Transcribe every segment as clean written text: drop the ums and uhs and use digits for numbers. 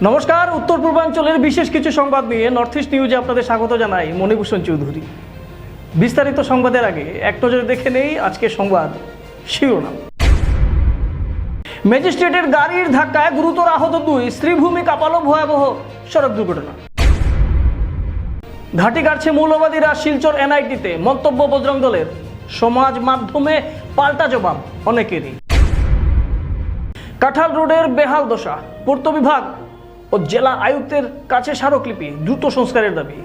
নমস্কার, উত্তর পূর্বাঞ্চলের বিশেষ কিছু সংবাদ নিয়ে নর্থ ইস্ট নিউজে আপনাদের স্বাগত জানাই মণিভূষণ চৌধুরী। বিস্তারিত সংবাদের আগে এক নজরে দেখে নেই আজকে সংবাদ শিরোনাম। ম্যাজিস্ট্রেটের গাড়ির ধাক্কায় গুরুতর আহত দুই, শ্রীভূমি কাঁপালো ভয়াবহ সড়ক দুর্ঘটনা। ঘাঁটি কাটছে মৌলবাদীরা শিলচর এনআইটিতে, মন্তব্য বজরং দলের। সমাজ মাধ্যমে পাল্টা জবাব অনেকেরই। কাঁঠাল রোডের বেহাল দশা, পূর্ত বিভাগ ও জেলা আয়ুক্তের কাছে স্মারকলিপি, দ্রুত সংস্কারের দাবি।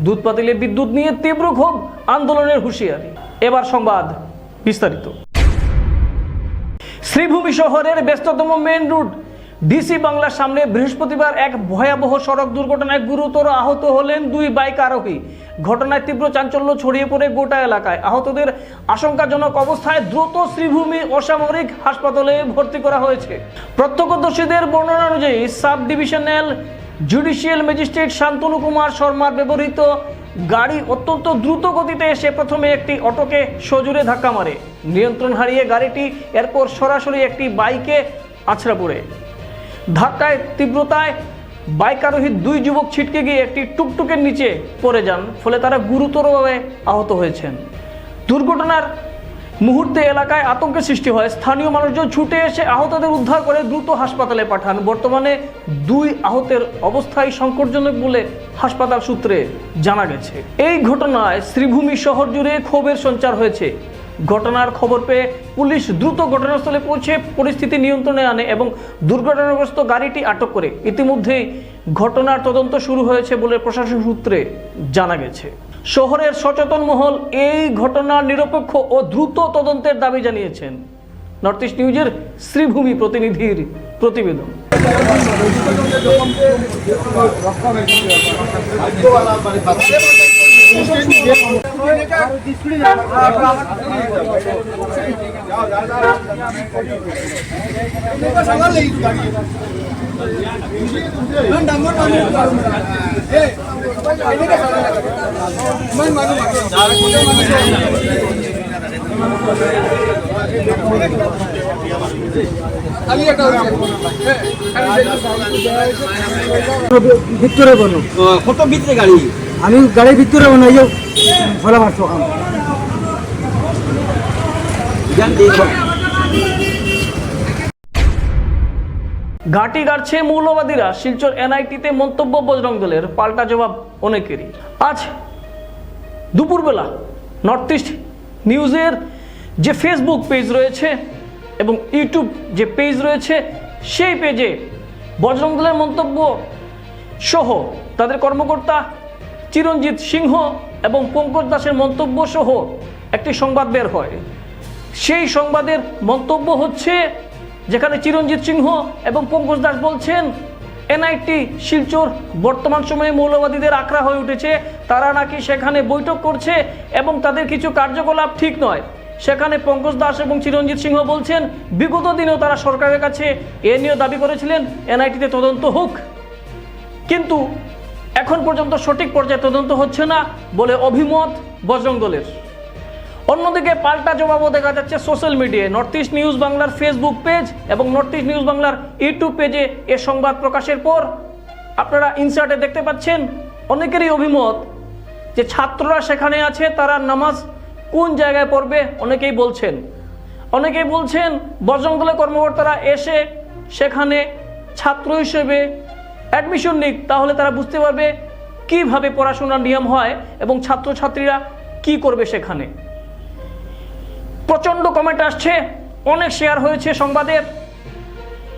দুধ পাতিলে বিদ্যুৎ নিয়ে তীব্র ক্ষোভ, আন্দোলনের হুঁশিয়ারি। এবার সংবাদ বিস্তারিত। শ্রীভূমি শহরের ব্যস্ততম মেইন রোড ডিসি বাংলার সামনে বৃহস্পতিবার এক ভয়াবহ সড়ক দুর্ঘটনায় গুরুতর আহত হলেন দুই বাইক আরোহী। ঘটনায় তীব্র চাঞ্চল্য ছড়িয়ে পড়ে গোটা এলাকায়। আহতদের আশঙ্কাজনক অবস্থায় দ্রুত শ্রীভূমি অসামরিক হাসপাতালে ভর্তি করা হয়েছে। প্রত্যক্ষদর্শীদের বর্ণনা অনুযায়ী sub divisional judicial magistrate Shantanu Kumar শর্মার ব্যবহৃত গাড়ি অত্যন্ত দ্রুত গতিতে এসে প্রথমে একটি অটোকে সজোরে ধাক্কা মারে। নিয়ন্ত্রণ হারিয়ে গাড়িটি এরপর সরাসরি একটি বাইকে আছড়া পড়ে। ধাক্কায় তীব্রতায় বাইক আরোহী দুই যুবক ছিটকে গিয়ে একটি টুকটুকের নিচে পড়ে যান, ফলে তারা গুরুতরভাবে আহত হয়েছেন। দুর্ঘটনার মুহূর্তে এলাকায় আতঙ্কের সৃষ্টি হয়। স্থানীয় মানুষজন ছুটে এসে আহতদের উদ্ধার করে দ্রুত হাসপাতালে পাঠান। বর্তমানে দুই আহতের অবস্থাই সংকটজনক বলে হাসপাতাল সূত্রে জানা গেছে। এই ঘটনায় শ্রীভূমি শহর জুড়ে ক্ষোভের সঞ্চার হয়েছে। ঘটনার খবর পেয়ে পুলিশ দ্রুত ঘটনাস্থলে পৌঁছে পরিস্থিতি নিয়ন্ত্রণে আনে এবং দুর্ঘটনাগ্রস্ত গাড়িটি আটক করে। ইতিমধ্যেই ঘটনার তদন্ত শুরু হয়েছে বলে প্রশাসন সূত্রে জানা গেছে। শহরের সচেতন মহল এই ঘটনার নিরপেক্ষ ও দ্রুত তদন্তের দাবি জানিয়েছেন। নর্থ ইস্ট নিউজের শ্রীভূমি প্রতিনিধির প্রতিবেদন। ভিতরে বলো কত ভিতরে গাড়ি, আমি গাড়ির ভিতরে বানাই ভালো মারছো। ঘাঁটি গাড়ছে মৌলবাদীরা শিলচর এনআইটিতে, মন্তব্য বজরং দলের। পাল্টা জবাব অনেকেরই। আজ দুপুরবেলা নর্থ ইস্ট নিউজের যে ফেসবুক পেজ রয়েছে এবং ইউটিউব যে পেজ রয়েছে, সেই পেজে বজরং দলের মন্তব্য সহ তাদের কর্মকর্তা চিরঞ্জিত সিংহ এবং পঙ্কজ দাসের মন্তব্য সহ একটি সংবাদ বের হয়। সেই সংবাদের মন্তব্য হচ্ছে, যেখানে চিরঞ্জিত সিংহ এবং পঙ্কজ দাস বলছেন এনআইটি শিলচর বর্তমান সময়ে মৌলবাদীদের আখড়া হয়ে উঠেছে। তারা নাকি সেখানে বৈঠক করছে এবং তাদের কিছু কার্যকলাপ ঠিক নয়। সেখানে পঙ্কজ দাস এবং চিরঞ্জিত সিংহ বলছেন বিগত দিনেও তারা সরকারের কাছে এ নিয়ে দাবি করেছিলেন এনআইটিতে তদন্ত হোক, কিন্তু এখন পর্যন্ত সঠিক পর্যায়ে তদন্ত হচ্ছে না বলে অভিমত বজরং দলের। অন্যদিকে পাল্টা জবাবও দেখা যাচ্ছে সোশ্যাল মিডিয়ায়। নর্থ ইস্ট নিউজ বাংলার ফেসবুক পেজ এবং নর্থ ইস্ট নিউজ বাংলার ইউটিউব পেজে এ সংবাদ প্রকাশের পর আপনারা ইনসার্টে দেখতে পাচ্ছেন অনেকেরই অভিমত যে ছাত্ররা সেখানে আছে, তারা নামাজ কোন জায়গায় পড়বে অনেকেই বলছেন। অনেকেই বলছেন বজরং দলের কর্মকর্তারা এসে সেখানে ছাত্র হিসেবে অ্যাডমিশন নিক, তাহলে তারা বুঝতে পারবে কিভাবে পড়াশোনার নিয়ম হয় এবং ছাত্রছাত্রীরা কি করবে সেখানে। প্রচণ্ড কমেন্ট আসছে, অনেক শেয়ার হয়েছে সংবাদের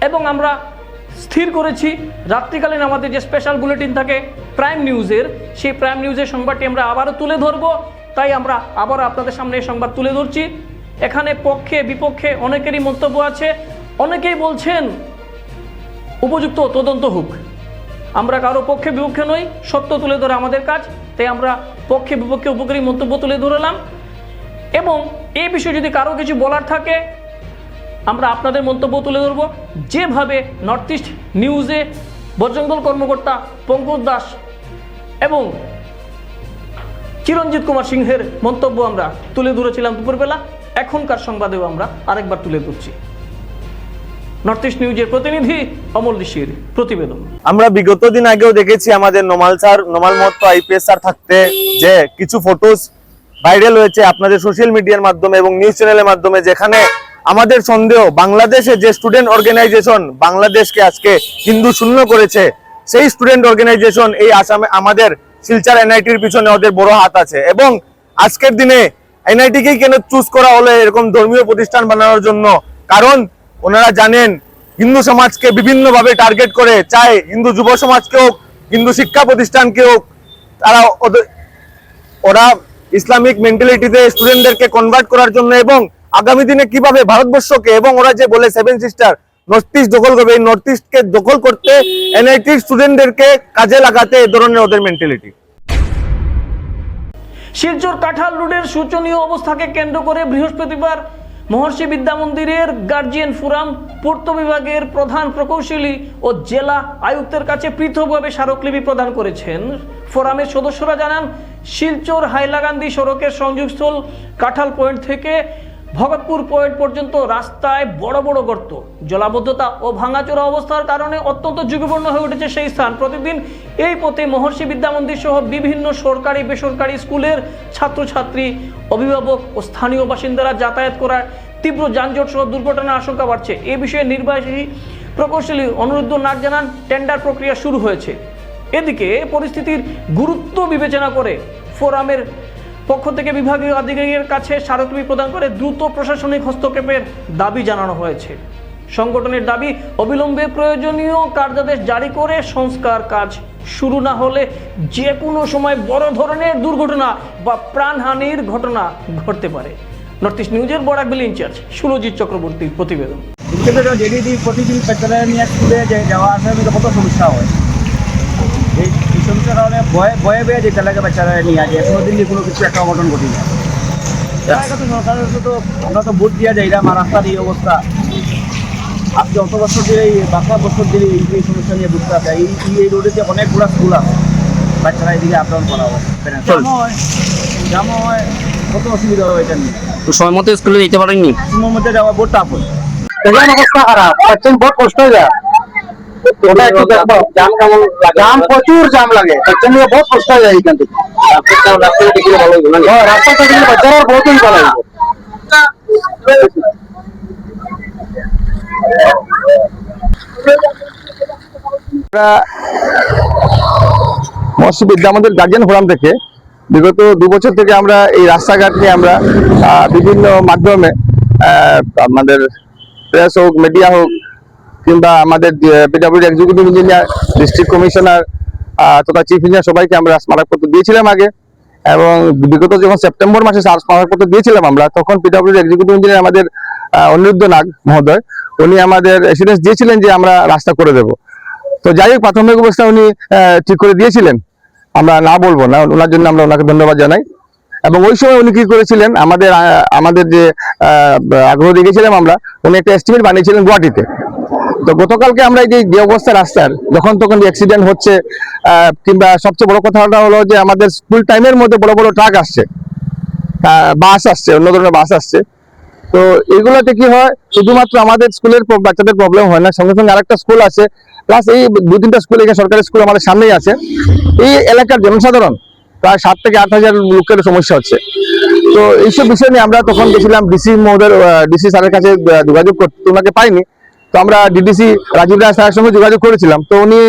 এবং আমরা স্থির করেছি রাত্রিকালীন আমাদের যে স্পেশাল বুলেটিন থাকে প্রাইম নিউজের, সেই প্রাইম নিউজের সংবাদটি আমরা আবারও তুলে ধরব। তাই আমরা আবারও আপনাদের সামনে এই সংবাদ তুলে ধরছি। এখানে পক্ষে বিপক্ষে অনেকেরই মন্তব্য আছে। অনেকেই বলছেন উপযুক্ত তদন্ত হোক। আমরা কারো পক্ষে বিপক্ষে নই, সত্য তুলে ধরা আমাদের কাজ। তাই আমরা পক্ষে বিপক্ষে উপকারী মন্তব্য তুলে ধরলাম এবং এই বিষয়ে যদি কারো কিছু বলার থাকে আমরা আপনাদের মন্তব্য তুলে ধরব। যেভাবে নর্থ ইস্ট নিউজে বজরং দল কর্মকর্তা পঙ্কজ দাস এবং চিরঞ্জিত কুমার সিংহের মন্তব্য আমরা তুলে ধরেছিলাম দুপুরবেলা, এখনকার সংবাদেও আমরা আরেকবার তুলে ধরছি। নর্থ ইস্ট নিউজের প্রতিনিধি অমল ঋষির প্রতিবেদন। আমরা বিগত দিন আগেও দেখেছি আমাদের নোমাল মহত্ত আইপিএস স্যার থাকতে যে কিছু ফটোস ভাইরাল হয়েছে আপনাদের সোশ্যাল মিডিয়ার মাধ্যমে এবং নিউজ চ্যানেলের মাধ্যমে, যেখানে আমাদের সন্দেহ বাংলাদেশে যে স্টুডেন্ট অর্গানাইজেশন বাংলাদেশকে আজকে হিন্দু শূন্য করেছে, সেই স্টুডেন্ট অর্গানাইজেশন এই আসামে আমাদের শিলচর এনআইটির পিছনে ওদের বড় হাত আছে। এবং আজকের দিনে এনআইটিকেই কেন চুজ করা হলো এরকম ধর্মীয় প্রতিষ্ঠান বানানোর জন্য, কারণ ওনারা জানেন হিন্দু সমাজকে বিভিন্নভাবে টার্গেট করে, চায় হিন্দু যুব সমাজকে হোক, হিন্দু শিক্ষা প্রতিষ্ঠানকে হোক, তারা ওরা ইসলামিক মেন্টালিটিতে স্টুডেন্টদেরকে কনভার্ট করার জন্য এবং আগামী দিনে কিভাবে ভারতবর্ষকে, এবং ওরা যে বলে 7 সিস্টার নর্থ ইস্ট দখল করবে, এই নর্থ ইস্টকে দখল করতে এনআইটির স্টুডেন্টদেরকে কাজে লাগাতে এই ধরনের ওদের মেন্টালিটি। শিলচর কাঁঠাল রোডের শোচনীয় অবস্থাকে কেন্দ্র করে বৃহস্পতিবার মহর্ষি বিদ্যা মন্দিরের গার্জিয়ান ফোরাম পূর্ত বিভাগের প্রধান প্রকৌশলী ও জেলা আয়ুক্তের কাছে পৃথকভাবে স্মারকলিপি প্রদান করেছেন। ফোরামের সদস্যরা জানান, শিলচর হাইলাকান্দি সড়কের সংযোগস্থল কাঁঠাল পয়েন্ট থেকে ভগতপুর পয়েন্ট পর্যন্ত রাস্তায় বড় বড় গর্ত, জলাবদ্ধতা ও ভাঙাচোরা অবস্থার কারণে অত্যন্ত ঝুঁকিপূর্ণ হয়ে উঠেছে সেই স্থান। প্রতিদিন এই পথে মহর্ষি বিদ্যা মন্দির সহ বিভিন্ন সরকারি বেসরকারি স্কুলের ছাত্রছাত্রী, অভিভাবক ও স্থানীয় বাসিন্দারা যাতায়াত করার তীব্র যানজট সহ দুর্ঘটনার আশঙ্কা বাড়ছে। এ বিষয়ে নির্বাহী প্রকৌশলী অনিরুদ্ধ নাগ জানান, টেন্ডার প্রক্রিয়া শুরু হয়েছে। এদিকে পরিস্থিতির গুরুত্ব বিবেচনা করে ফোরামের পক্ষ থেকে বিভাগীয় আধিকারিকের কাছে স্মারকলিপি প্রদান করে দ্রুত প্রশাসনিক হস্তক্ষেপের দাবি জানানো হয়েছে। সংগঠনের দাবি, অবিলম্বে প্রয়োজনীয় কার্যাদেশ জারি করে সংস্কার কাজ শুরু না হলে যে কোনো সময় বড় ধরনের দুর্ঘটনা বা প্রাণহানির ঘটনা ঘটতে পারে। নর্থ ইস্ট নিউজের বরাকবিল ইনচার্জ সুরজিৎ চক্রবর্তীর প্রতিবেদন। প্রতিদিন বাচ্চারা নিয়ে স্কুলে যাওয়া আসা কত সমস্যা হয়, এই সমস্যার কারণে ভয়ে যেতে লাগে বাচ্চারা নিয়ে আসে, এখনো দিন কোনো কিছু একটা অঘটন ঘটি না। সরকারের তো আমরা তো ভোট দিয়া যাই না, রাস্তার এই অবস্থা আজকে অত বছর ধরে, এই 5 বছর ধরে এই সমস্যা নিয়ে বুঝতে আছে। এই রোডেতে অনেকগুলো স্কুল আছে, বাচ্চারা এদিকে আপ ডাউন করা হয়, জাম হয়, কত অসুবিধা হয় এটা নিয়ে। সময় মতো স্কুলে যেতে পারেননি, সময় মধ্যে যাওয়া বহুত টাফ হয়। অবস্থা খারাপ, বহুত কষ্ট হয়ে যায়। ওটা একটু দেখো, জাম প্রচুর জাম লাগে, বাচ্চা নিয়ে বহুত কষ্ট হয়ে যায় এখান থেকে। রাস্তাটা দিলে বাচ্চারা বহুতই ভালো লাগবে। মহর্ষি বিদ্যা মন্দির গার্জিয়ান ফোরাম থেকে বিগত 2 বছর থেকে আমরা এই রাস্তাঘাট নিয়ে আমরা বিভিন্ন মাধ্যমে আমাদের প্রেস হোক, মিডিয়া হোক, কিংবা আমাদের PWD executive engineer, district commissioner তথা চিফ ইঞ্জিনিয়ার সবাইকে আমরা স্মারকপত্র দিয়েছিলাম আগে। এবং বিগত যখন সেপ্টেম্বর মাসে স্মারকপত্র দিয়েছিলাম আমরা, তখন পিডব্লিউডি এক্সিকিউটিভ ইঞ্জিনিয়ার আমাদের অনিরুদ্ধ নাগ মহোদয়, উনি আমাদের এসিডেন্স দিয়েছিলেন যে আমরা রাস্তা করে দেব। তো যাই হোক, প্রাথমিক অবস্থা উনি ঠিক করে দিয়েছিলেন, আমরা না বলবো না, ওনার জন্য আমরা ওনাকে ধন্যবাদ জানাই। এবং ওই সময় উনি কি করেছিলেন, আমাদের যে আগ্রহ দেখেছিলাম আমরা, উনি একটা এস্টিমেট বানিয়েছিলেন গুয়াহাটিতে। তো গতকালকে আমরা এই যে অবস্থা রাস্তার, যখন তখন অ্যাক্সিডেন্ট হচ্ছে, কিংবা সবচেয়ে বড় কথাটা হলো যে আমাদের স্কুল টাইমের মধ্যে বড় বড় ট্রাক আসছে, বাস আসছে, অন্য ধরনের বাস আসছে। তো এগুলোতে কি হয়, শুধুমাত্র আমাদের স্কুলের বাচ্চাদের প্রবলেম হয় না, সঙ্গে সঙ্গে আরেকটা স্কুল আছে, প্লাস এই 2-3টা স্কুল, এখানে সরকারি স্কুল আমাদের সামনেই আছে। এই এলাকার জনসাধারণ প্রায় 7 থেকে 8 হাজার লোকের সমস্যা হচ্ছে। তো এইসব বিষয় নিয়ে আমরা তখন গেছিলাম ডিসি স্যারের কাছে যোগাযোগ করতে, ওনাকে পাইনি। তো আমরা ডিডিসি রাজীব রায় স্যারের সঙ্গে যোগাযোগ করেছিলাম। তো উনি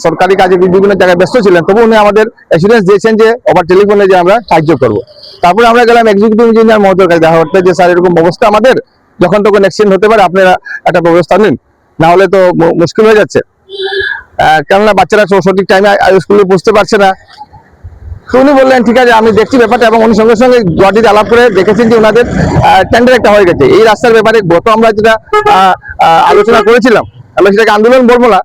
সরকারি কাজে বিভিন্ন জায়গায় ব্যস্ত ছিলেন, তবু উনি আমাদের অ্যাসুরেন্স দিয়েছেন যে ওভার টেলিফোনে যে আমরা সাহায্য করবো। তারপরে আমরা গেলাম এক্সিকিউটিভ ইঞ্জিনিয়ার মহোদয়ের কাছে দেখা করতে, যে স্যার এরকম অবস্থা আমাদের, যখন তখন অ্যাক্সিডেন্ট হতে পারে, আপনারা একটা ব্যবস্থা নিন, না হলে তো মুশকিল হয়ে যাচ্ছে। কেননা বাচ্চারা সঠিক টাইমে স্কুলে বুঝতে পারছে না। তো উনি বললেন ঠিক আছে, আমি দেখছি ব্যাপারটা। এবং উনি সঙ্গে সঙ্গে গুয়াহাটিতে আলাপ করে দেখেছেন যে ওনাদের টেন্ডার একটা হয়ে গেছে এই রাস্তার ব্যাপারে। গত আমরা যেটা আলোচনা করেছিলাম, আমরা সেটাকে আন্দোলন বলবো না,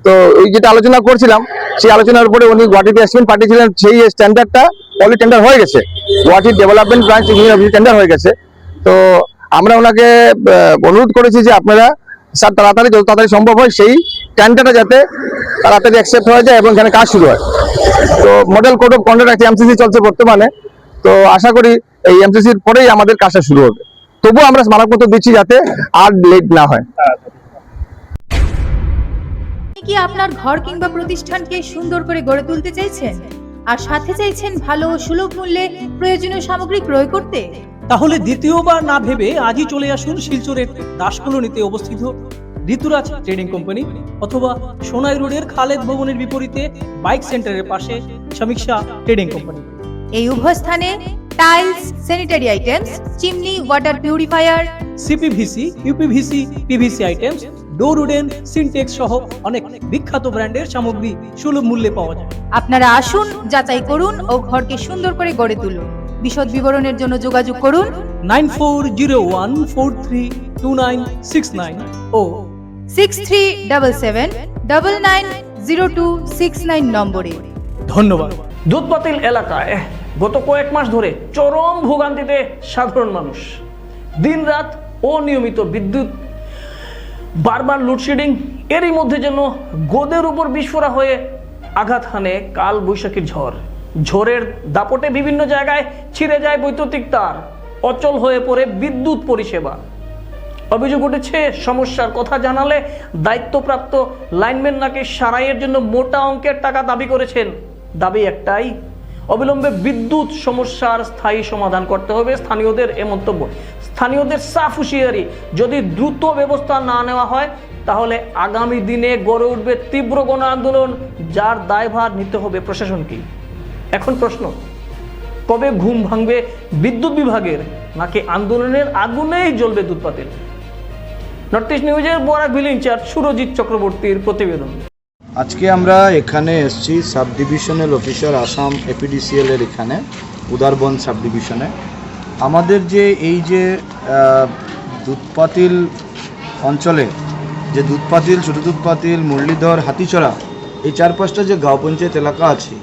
তো ওই যেটা আলোচনা করছিলাম, সেই আলোচনার উপরে উনি গুয়াহাটিতে এস্টিমেট পাঠিয়েছিলেন, সেই স্ট্যান্ডার্ডটা অলরেডি টেন্ডার হয়ে গেছে, Guwahati development branch engineer tender হয়ে গেছে। তো আমরা ওনাকে অনুরোধ করেছি যে আপনারা স্যার তাড়াতাড়ি, যত তাড়াতাড়ি সম্ভব হয়, সেই টেন্ডারটা যাতে তাড়াতাড়ি অ্যাকসেপ্ট হয়ে যায় এবং এখানে কাজ শুরু হয়। তো মডেল কোড অফ কন্ডাক্ট একটা এমসিসি চলছে বর্তমানে, তো আশা করি এই এমসিসির পরেই আমাদের কাজটা শুরু হবে। তবুও আমরা স্মারকপত্র দিচ্ছি যাতে আর লেট না হয়। আপনি কি আপনার ঘর কিংবা প্রতিষ্ঠানকে সুন্দর করে গড়ে তুলতে চাইছেন আর সাথে চাইছেন ভালো ও সুলভ মূল্যে প্রয়োজনীয় সামগ্রী ক্রয় করতে? তাহলে দ্বিতীয়বার না ভেবে আজই চলে আসুন শিলচরের দাসকলোনিতে অবস্থিত ঋতুরাজ ট্রেডিং কোম্পানি অথবা সোনাই রোডের খালেদ ভবনের বিপরীতে বাইক সেন্টারের পাশে সমীক্ষা ট্রেডিং কোম্পানি। এই উভয় স্থানে tiles, sanitary items, chimney, water purifier, CPVC, uPVC, PVC items, ডোর উডেন, সিনটেক্স সহ অনেক বিখ্যাত ব্র্যান্ডের সামগ্রী সুলভ মূল্যে পাওয়া যায়। আপনারা আসুন, যাচাই করুন ও ঘরকে সুন্দর করে গড়ে তুলুন। বিশদ বিবরণের জন্য যোগাযোগ করুন 9401432969 ও 6377990269 নম্বরে। ধন্যবাদ। দুধপাতিল এলাকায় গত কয়েক মাস ধরে চরম ভোগান্তিতে সাধারণ মানুষ। দিনরাত অনিয়মিত বিদ্যুৎ, বারবার লোডশেডিং, এরই মধ্যে যেন গোদের উপর বিস্ফোরা হয়ে আঘাত হানে কাল বৈশাখীর ঝড়। ঝড়ের দাপটে বিভিন্ন জায়গায় ছিঁড়ে যায় বৈদ্যুতিক তার, অচল হয়ে পড়ে বিদ্যুৎ পরিষেবা। অভিযোগ উঠেছে, সমস্যার কথা জানালে দায়িত্বপ্রাপ্ত লাইনম্যান নাকি সারাইয়ের জন্য মোটা অঙ্কের টাকা দাবি করেছেন। দাবি একটাই, অবিলম্বে বিদ্যুৎ সমস্যার স্থায়ী সমাধান করতে হবে স্থানীয়দের এ মন্তব্য। স্থানীয়দের সাফ হুঁশিয়ারি, যদি দ্রুত ব্যবস্থা না নেওয়া হয় তাহলে আগামী দিনে গড়ে উঠবে তীব্র গণ আন্দোলন, যার দায়ভার নিতে হবে প্রশাসনকে। এখন প্রশ্ন, কবে ঘুম ভাঙবে বিদ্যুৎ বিভাগের, নাকি আন্দোলনের আগুনেই জ্বলবে দুধপাতিল? নর্থ ইস্ট নিউজের বরাক ভিল ইনচার্জ সুরজিৎ চক্রবর্তীর প্রতিবেদন। আজকে আমরা এখানে এসেছি sub divisional officer Assam APDCL এর এখানে উদারবন সাব ডিভিশনে। আমাদের যে এই যে দুধপাতিল অঞ্চলে যে দুধপাতিল, ছোটো দুধপাতিল, মুরলীধর, হাতিছড়া, এই 4-5টা যে গাঁও পঞ্চায়েত এলাকা আছে,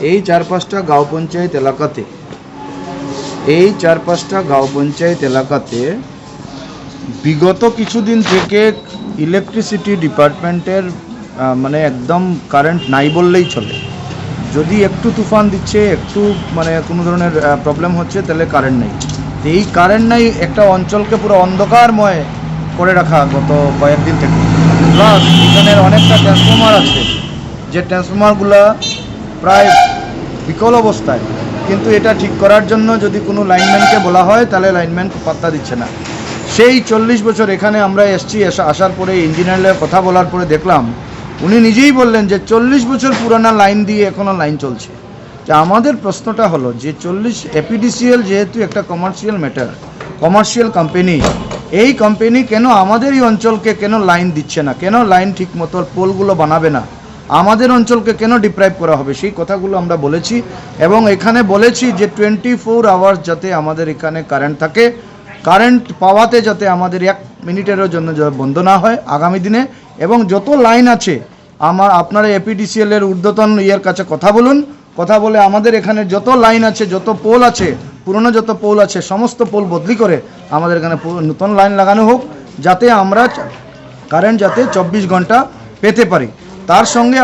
এই 4-5টা গাঁও পঞ্চায়েত এলাকাতে বিগত কিছুদিন থেকে ইলেকট্রিসিটি ডিপার্টমেন্টের মানে একদম কারেন্ট নাই বললেই চলে। যদি একটু তুফান দিচ্ছে, একটু মানে কোনো ধরনের প্রবলেম হচ্ছে, তাহলে কারেন্ট নেই। এই কারেন্ট নাই একটা অঞ্চলকে পুরো অন্ধকারময় করে রাখা গত কয়েকদিন থেকে। প্লাস এখানের অনেকটা ট্রান্সফর্মার আছে, যে ট্রান্সফর্মারগুলো প্রায় বিকল অবস্থায়, কিন্তু এটা ঠিক করার জন্য যদি কোনো লাইনম্যানকে বলা হয় তাহলে লাইনম্যান পাত্তা দিচ্ছে না। সেই 40 বছর এখানে আমরা এসছি, আসার পরে ইঞ্জিনিয়ারের কথা বলার পরে দেখলাম, উনি নিজেই বললেন যে 40 বছর পুরানা লাইন দিয়ে এখনও লাইন চলছে। যে আমাদের প্রশ্নটা হলো যে এপিডিসিএল যেহেতু একটা কমার্শিয়াল ম্যাটার, কমার্শিয়াল কোম্পানি, এই কোম্পানি কেন আমাদের এই অঞ্চলকে কেন লাইন দিচ্ছে না, কেন লাইন ঠিক মতো পোলগুলো বানাবে না, আমাদের অঞ্চলকে কেন ডিপ্রাইভ করা হবে, সেই কথাগুলো আমরা বলেছি। এবং এখানে বলেছি যে 24 আওয়ার্স যাতে আমাদের এখানে কারেন্ট থাকে, কারেন্ট পাওয়াতে যাতে আমাদের 1 মিনিটেরও জন্য বন্ধ না হয় আগামী দিনে। এবং যত লাইন আছে আপনারা এপিডিসিএল এর ঊর্ধ্বতন ইয়ের কাছে কথা বলুন, কথা বলে আমাদের এখানে যত লাইন আছে, যত পোল আছে, পুরনো যত পোল আছে, সমস্ত পোল বদলি করে আমাদের এখানে নতুন লাইন লাগানো হোক, যাতে আমরা কারেন্ট যাতে 24 ঘন্টা পেতে পারি। তার সঙ্গে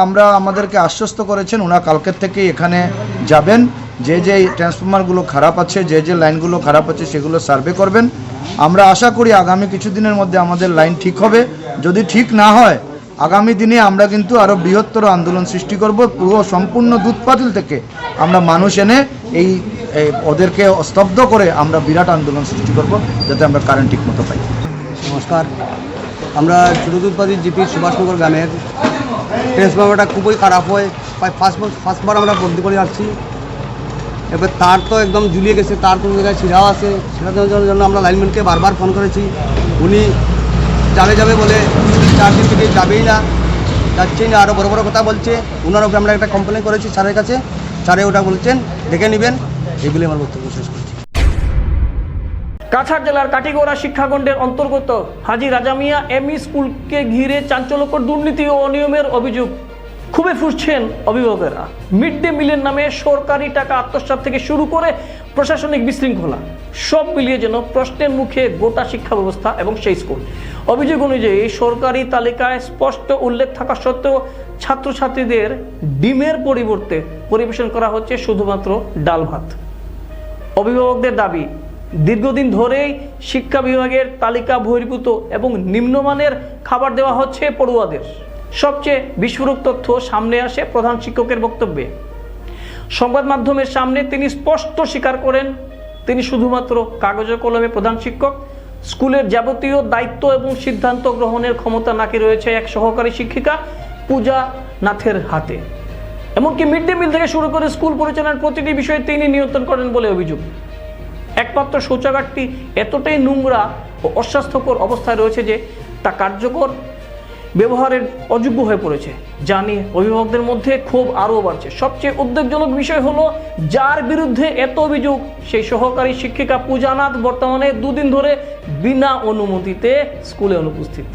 আমরা আমাদেরকে আশ্বস্ত করেছেন ওনারা কালকের থেকে এখানে যাবেন, যে যে ট্রান্সফর্মারগুলো খারাপ আছে, যে যে লাইনগুলো খারাপ আছে সেগুলো সার্ভে করবেন। আমরা আশা করি আগামী কিছুদিনের মধ্যে আমাদের লাইন ঠিক হবে। যদি ঠিক না হয় আগামী দিনে আমরা কিন্তু আরও বৃহত্তর আন্দোলন সৃষ্টি করব। পুরো সম্পূর্ণ দুধপাতিল থেকে আমরা মানুষ এনে এই ওদেরকে স্তব্ধ করে আমরা বিরাট আন্দোলন সৃষ্টি করব, যাতে আমরা কারেন্ট ঠিক মতো পাই। নমস্কার, আমরা ছোটো দুধপাতিল জিপি সুভাষনগর গ্রামের ট্রান্সফরমারটা খুবই খারাপ হয়, প্রায় ফার্স্টবার আমরা বদলি করে আসছি। এবার তার তো একদম ঝুলিয়ে গেছে, তার কোনো জায়গায় ছিঁড়াও আছে, ছিঁড়ানোর জন্য আমরা লাইনম্যানকে বারবার ফোন করেছি, উনি যাবে বলে 4 দিন থেকে যাবেই না, যাচ্ছেই না, আরও বড় বড় কথা বলছে। ওনার উপরে আমরা একটা কমপ্লেন করেছি স্যারের কাছে, স্যারে ওটা বলছেন দেখে নেবেন। এগুলি আমার বক্তব্য শেষ করছি। কাছাড় জেলার কাটিগড়া শিক্ষাখণ্ডের অন্তর্গত হাজী রাজা মিয়া এমই স্কুলকে ঘিরে চাঞ্চল্যকর দুর্নীতি ও অনিয়মের অভিযোগ খুবই ফুসছেন অভিভাবকেরা। মিড ডে মিলের নামে সরকারি টাকা আত্মসাৎ থেকে শুরু করে প্রশাসনিক বিশৃঙ্খলা, সব মিলিয়ে যেন প্রশ্নের মুখে গোটা শিক্ষা ব্যবস্থা এবং সেই স্কুল। অভিযোগ অনুযায়ী সরকারি তালিকায় স্পষ্ট উল্লেখ থাকা সত্ত্বেও ছাত্রছাত্রীদের ডিমের পরিবর্তে পরিবেশন করা হচ্ছে শুধুমাত্র ডাল ভাত। অভিভাবকদের দাবি, দীর্ঘদিন ধরেই শিক্ষা বিভাগের তালিকা বহির্ভূত এবং নিম্নমানের খাবার দেওয়া হচ্ছে পড়ুয়াদের। সবচেয়ে বিস্ফোরক তথ্য সামনে আসে প্রধান শিক্ষকের বক্তব্যে। সংবাদ মাধ্যমের সামনে তিনি স্পষ্ট স্বীকার করেন তিনি শুধুমাত্র কাগজে কলমে প্রধান শিক্ষক, স্কুলের যাবতীয় দায়িত্ব এবং সিদ্ধান্ত গ্রহণের ক্ষমতা নাকি রয়েছে এক সহকারী শিক্ষিকা পূজা নাথের হাতে। এমনকি মিড ডে মিল থেকে শুরু করে স্কুল পরিচালনার প্রতিটি বিষয়ে তিনি নিয়ন্ত্রণ করেন বলে অভিযোগ। একমাত্র শৌচাগারটি এতটাই নোংরা ও অস্বাস্থ্যকর অবস্থায় রয়েছে যে তা কার্যকর ব্যবহারের অযোগ্য হয়ে পড়েছে, যা নিয়ে অভিভাবকদের মধ্যে ক্ষোভ আরও বাড়ছে। সবচেয়ে উদ্বেগজনক বিষয় হলো যার বিরুদ্ধে এত অভিযোগ সেই সহকারী শিক্ষিকা পূজা নাথ বর্তমানে 2 দিন ধরে বিনা অনুমতিতে স্কুলে অনুপস্থিত।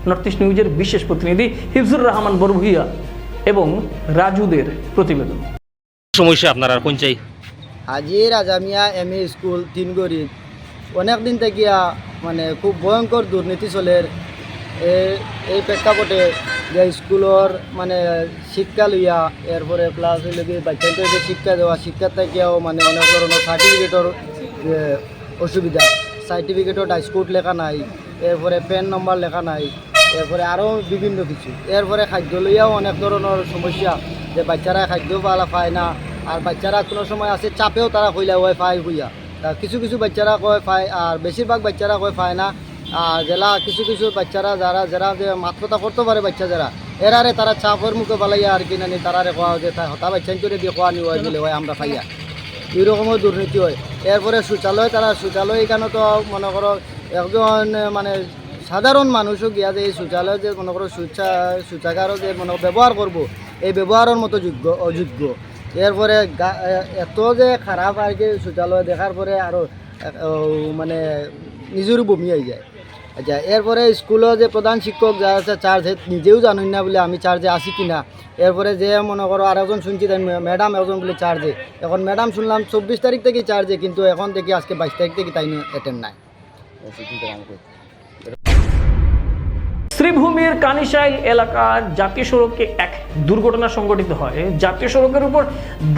নর্থ ইস্ট নিউজের বিশেষ প্রতিনিধি হিফজুর রহমান বরভুইয়া এবং রাজুদের প্রতিবেদন। সমস্যা আপনার আর কোন চাই? আজি রাজামিয়া এমএ স্কুল তিনগড়িত অনেক দিন থেকে মানে খুব ভয়ঙ্কর দুর্নীতি চলে। এই প্রেক্ষাপটে যে স্কুলের মানে শিক্ষা লইয়া এরপরে প্লাস হইলে কি বাচ্চাদেরকে শিক্ষা দেওয়া, শিক্ষা থেকেও মানে অনেক ধরনের সার্টিফিকেটর অসুবিধা, সার্টিফিকেটর ডাইস্কুট লেখা নাই, এরপরে পেন নম্বর লেখা নাই, এরপরে আরও বিভিন্ন কিছু। এরপরে খাদ্য লইয়াও অনেক ধরনের সমস্যা, যে বাচ্চারা খাদ্য পায় না, আর বাচ্চারা কোনো সময় আছে চাপেও তারা কইলা হয় পায় হইয়া, কিছু কিছু বাচ্চারা কয় পায় আর বেশিরভাগ বাচ্চারা কয় পায় না। আর জেলা কিছু কিছু বাচ্চারা যারা যে মাত্রতা করতে পারে বাচ্চা যারা এরারে তারা চাপের মুখে পালাইয়া আর কি নানি তারারে কোয়া যে হতা বাচ্চা করে দিয়ে কোয়া নিয়ে দিলে হয় আমরা পাইয়া, এইরকমও দুর্নীতি হয়। এরপরে শৌচালয় এখানে তো মনে করো একজন মানে সাধারণ মানুষও গিয়া যে এই শৌচালয় যে মনে করো শৌচাগারও যে মনে ব্যবহার করবো, এই ব্যবহারের মতো অযোগ্য। এরপরে এত যে খারাপ আর কি শৌচালয় দেখার পরে আরও মানে নিজেরও বমি হয়ে যায়। আচ্ছা, এরপরে স্কুলে যে প্রধান শিক্ষক যা আছে চার্জে নিজেও জানুন না বলে আমি চার্জে আসি কিনা। এরপরে যে মনে করো আর একজন শুনছি ম্যাডাম একজন বলে চার্জে, এখন ম্যাডাম শুনলাম 24 তারিখ থেকেই চার্জে, কিন্তু এখন থেকে আজকে 22 তারিখ থেকে তাই অ্যাটেন্ড নাই। শ্রীভূমির কানিশাইল এলাকার জাতীয় সড়কে এক দুর্ঘটনা সংঘটিত হয়। জাতীয় সড়কের উপর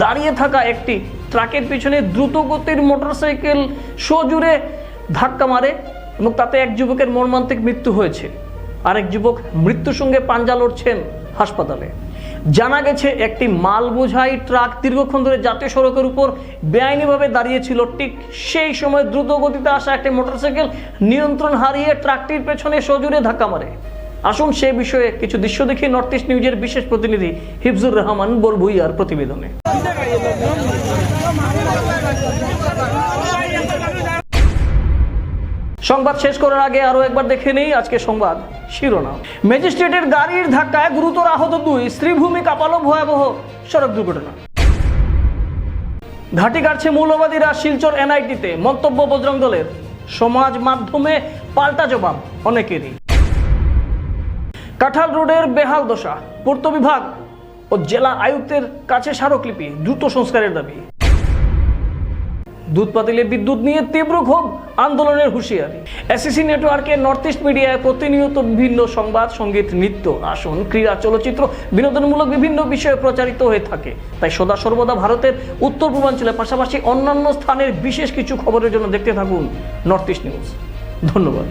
দাঁড়িয়ে থাকা একটি ট্রাকের পিছনে দ্রুতগতির মোটরসাইকেল সজোরে ধাক্কা মারে এবং তাতে এক যুবকের মর্মান্তিক মৃত্যু হয়েছে। আরেক যুবক মৃত্যুর সঙ্গে পাঞ্জা লড়ছেন হাসপাতালে। জানা গেছে একটি মাল বোঝাই ট্রাক দীর্ঘক্ষণ ধরে জাতীয় সড়কের উপর বেআইনিভাবে দাঁড়িয়েছিল। ঠিক সেই সময় দ্রুত গতিতে আসা একটি মোটরসাইকেল নিয়ন্ত্রণ হারিয়ে ট্রাকটির পেছনে সজোরে ধাক্কা মারে। আসুন সে বিষয়ে কিছু দৃশ্য দেখি নর্থ ইস্ট নিউজের বিশেষ প্রতিনিধি হিফজুর রহমান বরভুইয়ার প্রতিবেদনে। সংবাদ শেষ করার আগে আরো একবার দেখে নেই আজকে সংবাদ শিরোনাম। ম্যাজিস্ট্রেটের গাড়ির ধাক্কায় গুরুতর আহত 2, শ্রীভূমি কাঁপালো ভয়াবহ সড়ক দুর্ঘটনা। ঘাঁটি গাড়ছে মৌলবাদীরা শিলচর এনআইটিতে, মন্তব্য বজরং দলের। সমাজ মাধ্যমে পাল্টা জবাব অনেকেরই। কাঁঠাল রোডের বেহাল দশা, পূর্ত বিভাগ ও জেলা আয়ুক্তের কাছে স্মারকলিপি, দ্রুত সংস্কারের দাবি। দুধ পাতিলে বিদ্যুৎ নিয়ে তীব্র ক্ষোভ, আন্দোলনের হুঁশিয়ারি। এসিসি নেটওয়ার্কে নর্থ ইস্ট মিডিয়ায় প্রতিনিয়ত বিভিন্ন সংবাদ, সঙ্গীত, নৃত্য, আসন, ক্রীড়া, চলচ্চিত্র, বিনোদনমূলক বিভিন্ন বিষয়ে প্রচারিত হয়ে থাকে। তাই সদা সর্বদা ভারতের উত্তর পূর্বাঞ্চলের পাশাপাশি অন্যান্য স্থানের বিশেষ কিছু খবরের জন্য দেখতে থাকুন নর্থ ইস্ট নিউজ। ধন্যবাদ।